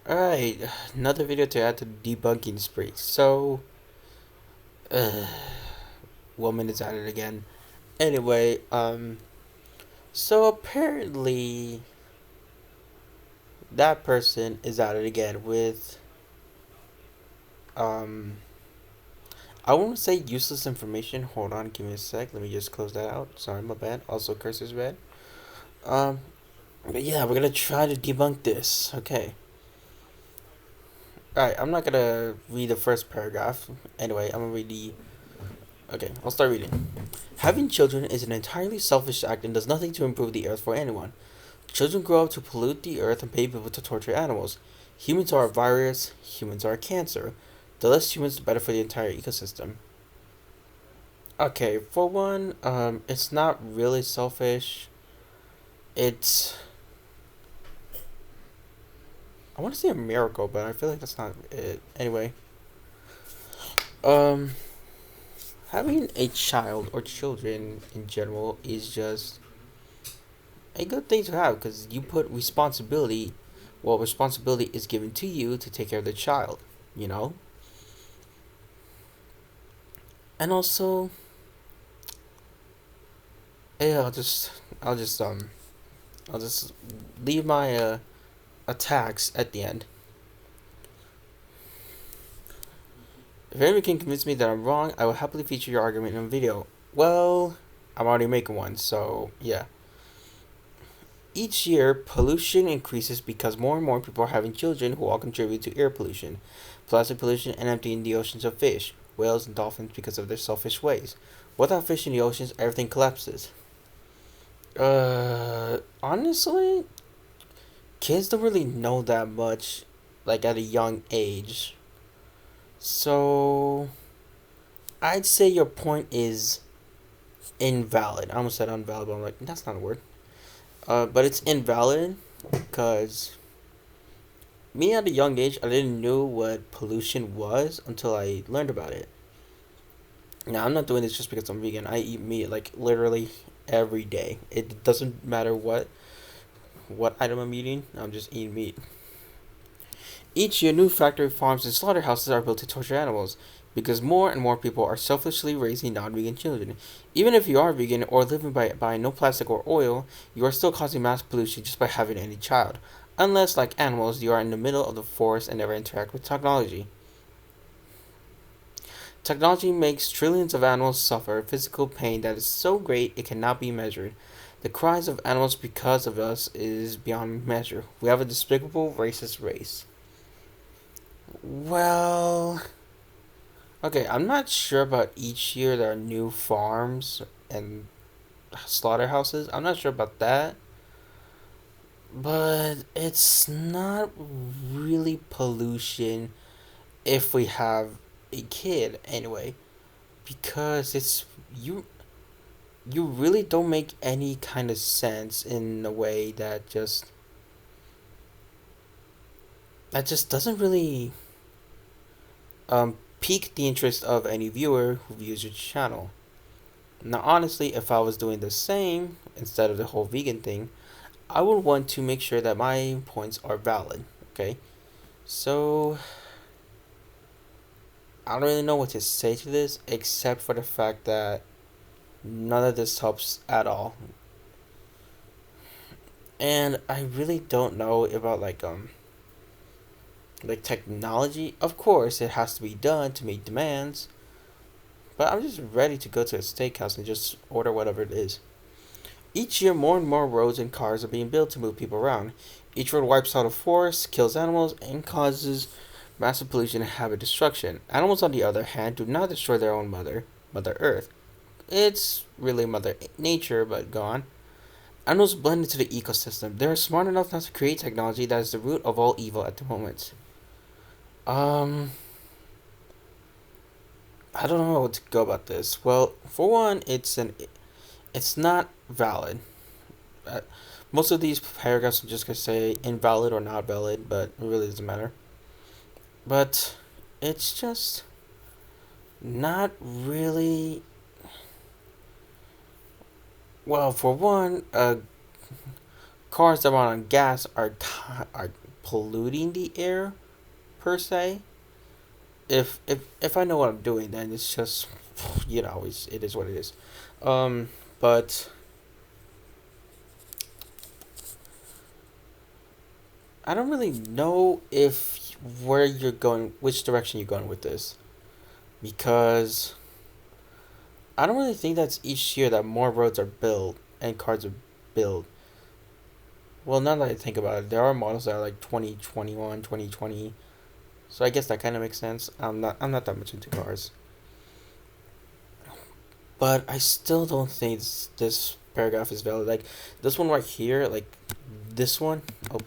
Alright, another video to add to the debunking spree. Uh, woman is at it again. Anyway, so apparently that person is at it again with, um, I won't say useless information. Hold on, give me a sec. Let me just close that out. Sorry, my bad. Also, cursor's bad. Um, but yeah, we're gonna try to debunk this. Okay. Alright, I'm not gonna read the first paragraph. Anyway, I'm gonna read the. Okay, I'll start reading. Having children is an entirely selfish act and does nothing to improve the earth for anyone. Children grow up to pollute the earth and pay people to torture animals. Humans are a virus, humans are a cancer. The less humans, the better for the entire ecosystem. Okay, for one, it's not really selfish. It's, I want to say a miracle, but I feel like that's not it. Anyway, um, having a child or children in general is just a good thing to have because you put responsibility, well, responsibility is given to you to take care of the child, you know? And also, yeah, I'll just leave my, attacks at the end. If anyone can convince me that I'm wrong, I will happily feature your argument in a video. Well, I'm already making one, so yeah. Each year, pollution increases because more and more people are having children who all contribute to air pollution, plastic pollution, and emptying the oceans of fish, whales, and dolphins because of their selfish ways. Without fish in the oceans, everything collapses. Honestly, kids don't really know that much, like at a young age. So, I'd say your point is invalid. I almost said invalid, but I'm like, that's not a word. But it's invalid because me at a young age, I didn't know what pollution was until I learned about it. Now, I'm not doing this just because I'm vegan. I eat meat like literally every day. It doesn't matter what item I'm eating. I'm just eating meat. Each year, new factory farms and slaughterhouses are built to torture animals because more and more people are selfishly raising non-vegan children. Even if you are vegan or living by no plastic or oil, you are still causing mass pollution just by having any child. Unless, like animals, you are in the middle of the forest and never interact with technology. Technology makes trillions of animals suffer physical pain that is so great it cannot be measured. The cries of animals because of us is beyond measure. We have a despicable, racist race. Well, okay, I'm not sure about each year there are new farms and slaughterhouses. I'm not sure about that. But it's not really pollution if we have a kid anyway. Because it's you really don't make any kind of sense in a way that just doesn't really pique the interest of any viewer who views your channel. Now, honestly, if I was doing the same instead of the whole vegan thing, I would want to make sure that my points are valid. Okay, so I don't really know what to say to this except for the fact that none of this helps at all, and I really don't know about like technology. Of course, it has to be done to meet demands, but I'm just ready to go to a steakhouse and just order whatever it is. Each year, more and more roads and cars are being built to move people around. Each road wipes out a forest, kills animals, and causes massive pollution and habitat destruction. Animals, on the other hand, do not destroy their own mother, Mother Earth. It's really Mother Nature, but gone. Animals blend into the ecosystem. They are smart enough not to create technology that is the root of all evil at the moment. Um, I don't know how to go about this. Well, for one, it's not valid. Uh, Most of these paragraphs are just gonna say invalid or not valid, but it really doesn't matter. But it's just not really. Well, for one, cars that run on gas are polluting the air per se. If I know what I'm doing, then it's just it is what it is. But I don't really know if where you're going, which direction you're going with this, because I don't really think that's each year that more roads are built and cars are built. Well, now that I think about it, there are models that are like 2021, 2020. So I guess that kind of makes sense. I'm not that much into cars. But I still don't think this paragraph is valid. Like this one right here, like this one, oh,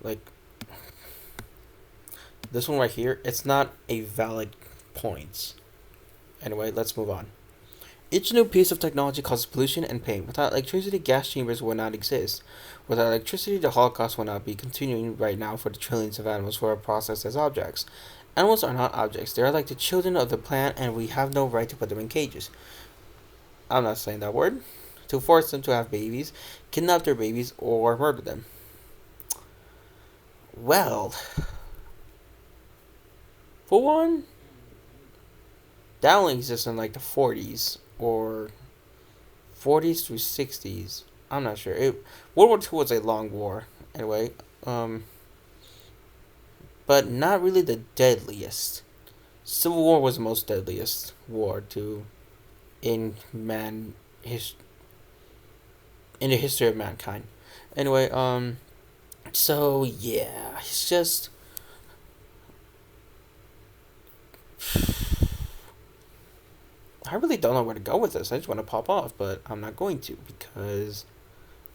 like this one right here, it's not a valid point. Anyway, let's move on. Each new piece of technology causes pollution and pain. Without electricity, gas chambers would not exist. Without electricity, the Holocaust would not be continuing right now for the trillions of animals who are processed as objects. Animals are not objects. They are like the children of the plant, and we have no right to put them in cages. I'm not saying that word. To force them to have babies, kidnap their babies, or murder them. Well, for one, that only exists in like the 40s or 40s through 60s. I'm not sure. World War II was a long war. Anyway, but not really the deadliest. Civil War was the most deadliest war to in man his in the history of mankind. Anyway, so yeah, it's just I really don't know where to go with this. I just want to pop off, but I'm not going to because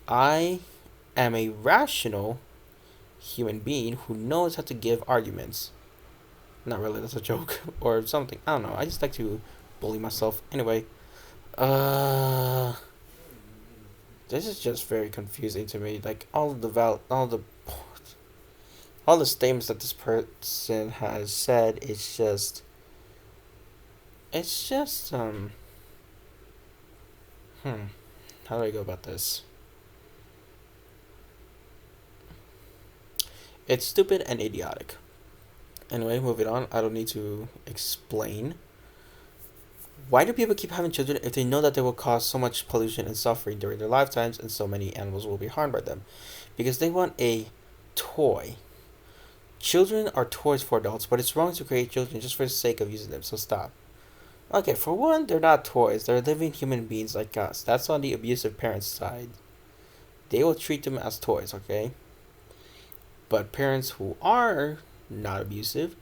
I am a rational human being who knows how to give arguments. Not really, that's a joke or something. I don't know. I just like to bully myself. Anyway, uh, this is just very confusing to me. Like all the statements that this person has said. It's just. Hmm. How do I go about this? It's stupid and idiotic. Anyway, moving on. I don't need to explain. Why do people keep having children if they know that they will cause so much pollution and suffering during their lifetimes and so many animals will be harmed by them? Because they want a toy. Children are toys for adults, but it's wrong to create children just for the sake of using them, so stop. Okay, for one, they're not toys. They're living human beings like us. That's on the abusive parents' side. They will treat them as toys, okay? But parents who are not abusive,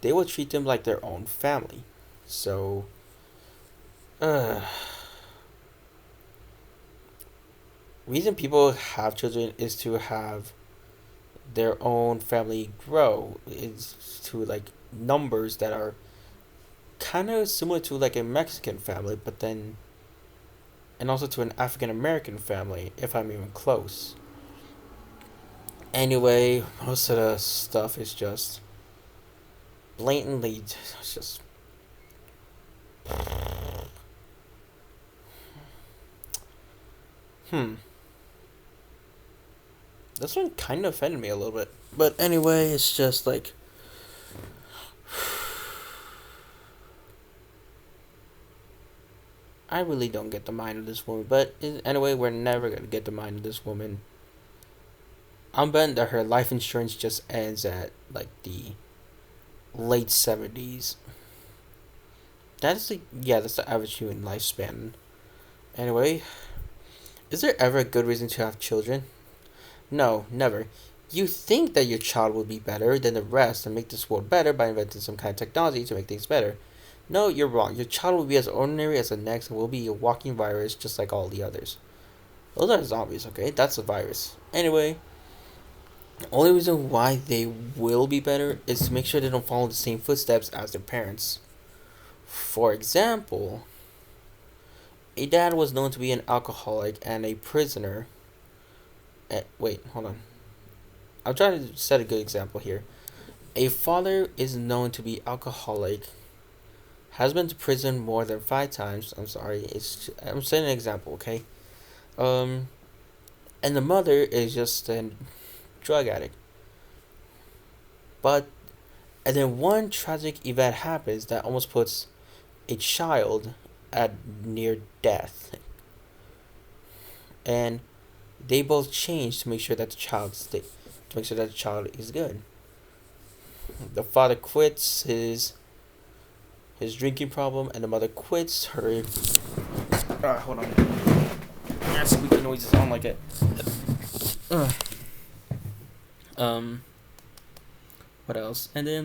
they will treat them like their own family. So, uh, reason people have children is to have their own family grow. Is to like numbers that are kind of similar to like a Mexican family, but then and also to an African American family, if I'm even close. Anyway, most of the stuff is just blatantly just hmm. This one kind of offended me a little bit, but anyway, it's just like I really don't get the mind of this woman. But anyway, we're never gonna get the mind of this woman. I'm betting that her life insurance just ends at like the late 70s. That's the average human lifespan. Anyway, is there ever a good reason to have children? No, never. You think that your child will be better than the rest and make this world better by inventing some kind of technology to make things better. No, you're wrong. Your child will be as ordinary as the next and will be a walking virus just like all the others. Those are zombies, okay? That's a virus. Anyway, the only reason why they will be better is to make sure they don't follow the same footsteps as their parents. For example, a dad was known to be an alcoholic and a prisoner. Wait, hold on. I'm trying to set a good example here. A father is known to be alcoholic, has been to prison more than 5 times. I'm setting an example, okay? Um, and the mother is just a drug addict. But and then one tragic event happens that almost puts a child at near death, and they both change to make sure that to make sure that the child is good. The father quits his drinking problem, and the mother quits her. Hold on. That squeaky noise sound like it. Uh, um, what else? And they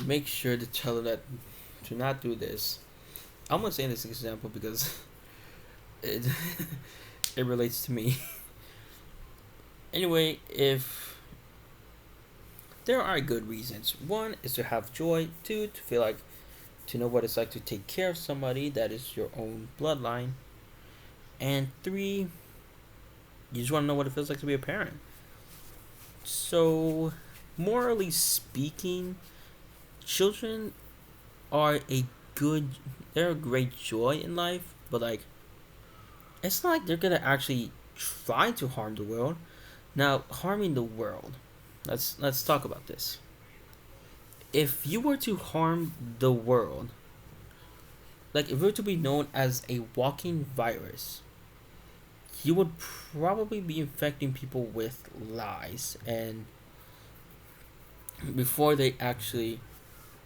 make sure to tell her that to not do this. I'm gonna say this example because it it relates to me. Anyway, if there are good reasons. One is to have joy. Two, to feel like to know what it's like to take care of somebody that is your own bloodline. And three, you just want to know what it feels like to be a parent. So, morally speaking, children are they're a great joy in life, but it's not like they're gonna actually try to harm the world. Now, harming the world, let's talk about this. If you were to harm the world, like if you were to be known as a walking virus, you would probably be infecting people with lies, and before they actually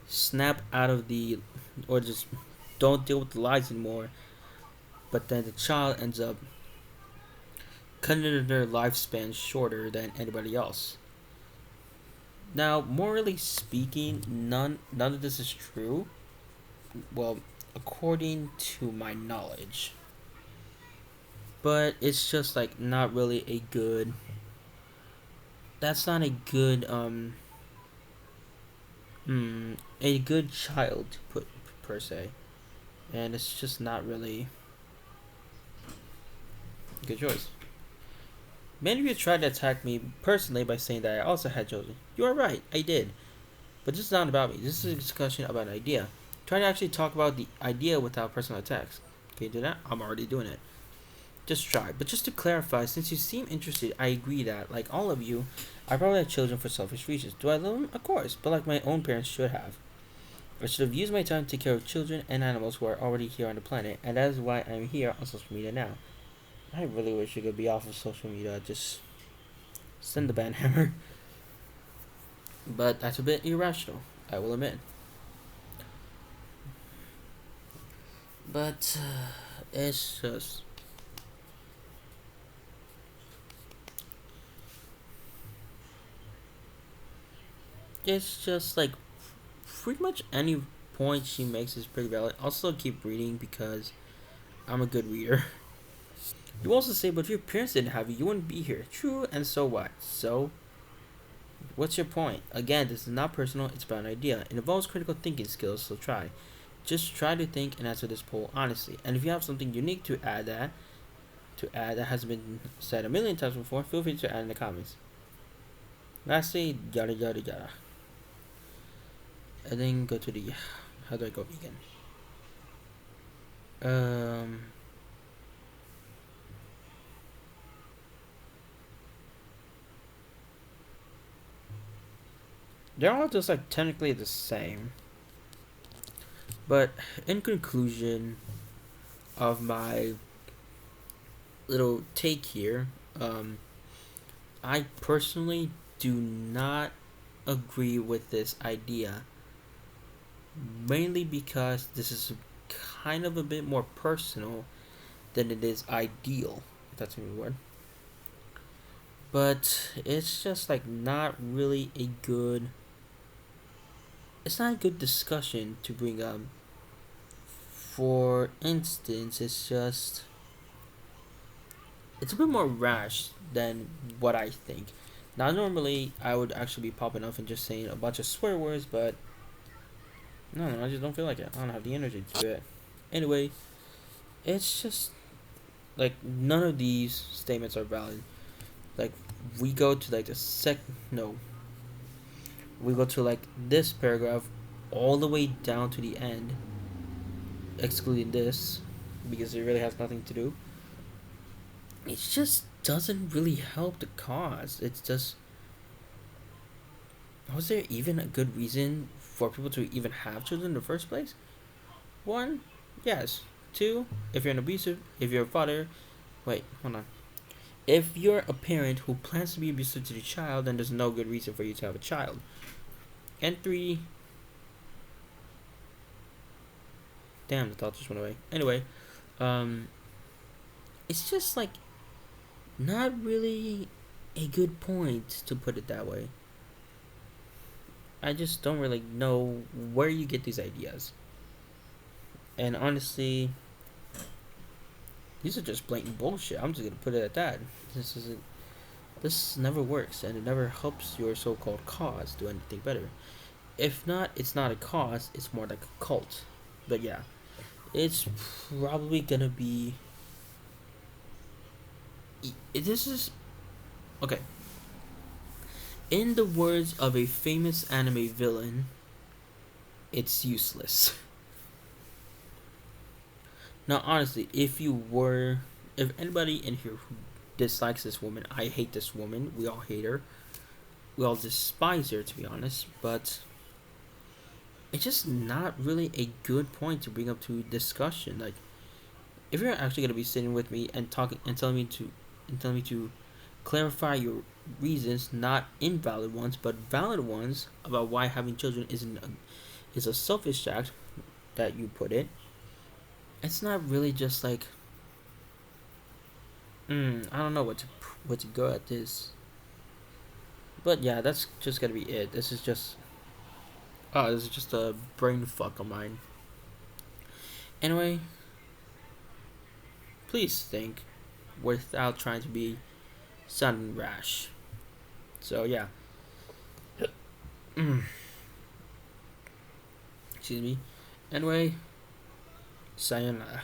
snap out of the or just don't deal with the lies anymore, but then the child ends up cutting their lifespan shorter than anybody else. Now, morally speaking, none of this is true. Well, according to my knowledge. But it's just not really a good. That's not a good a good child to put per se, and it's just not really a good choice. Many of you tried to attack me personally by saying that I also had children. You are right, I did. But this is not about me. This is a discussion about an idea. Try to actually talk about the idea without personal attacks. Can you do that? I'm already doing it. Just try. But just to clarify, since you seem interested, I agree that, like all of you, I probably had children for selfish reasons. Do I love them? Of course. But like my own parents should have. I should have used my time to take care of children and animals who are already here on the planet. And that is why I'm here on social media now. I really wish you could be off of social media. Just send the banhammer. But that's a bit irrational, I will admit. But it's just. It's just pretty much any point she makes is pretty valid. I'll still keep reading because I'm a good reader. You also say, but if your parents didn't have you, you wouldn't be here. True, and so what? So, what's your point? Again, this is not personal, it's about an idea. It involves critical thinking skills, so try. Just try to think and answer this poll honestly. And if you have something unique to add that hasn't been said a million times before, feel free to add in the comments. Lastly, yada yada yada. And then go to the how do I go vegan? They're all just technically the same. But in conclusion of my little take here, I personally do not agree with this idea. Mainly because this is kind of a bit more personal than it is ideal, if that's even a word. But it's just not really a good. It's not a good discussion to bring up. For instance, it's a bit more rash than what I think. Now, normally I would actually be popping off and just saying a bunch of swear words, but no, I just don't feel like it. I don't have the energy to do it. Anyway, it's just none of these statements are valid. We go to we go to this paragraph all the way down to the end, excluding this because it really has nothing to do. It's just doesn't really help the cause. It's just, was there even a good reason for people to even have children in the first place? One, yes. Two, if you're an abusive, if you're a father, wait, hold on. If you're a parent who plans to be abusive to the child, then there's no good reason for you to have a child. And three, damn, the thought just went away. Anyway, um, it's just like not really a good point to put it that way. I just don't really know where you get these ideas. And honestly, these are just blatant bullshit. I'm just gonna put it at that. This isn't. This never works, and it never helps your so-called cause do anything better. If not, it's not a cause. It's more like a cult. But yeah, it's probably gonna be. This is okay. In the words of a famous anime villain, it's useless. Now, honestly, if anybody in here who dislikes this woman, I hate this woman. We all hate her. We all despise her, to be honest. But it's just not really a good point to bring up to discussion. Like, if you're actually gonna be sitting with me and talking and telling me to clarify your reasons, not invalid ones, but valid ones about why having children is a selfish act that you put it. It's not really just like I don't know what to go at this. But yeah, that's just gonna be it. This is just a brain fuck of mine. Anyway, please think without trying to be sounding rash. So yeah. Excuse me. Anyway, sayonara.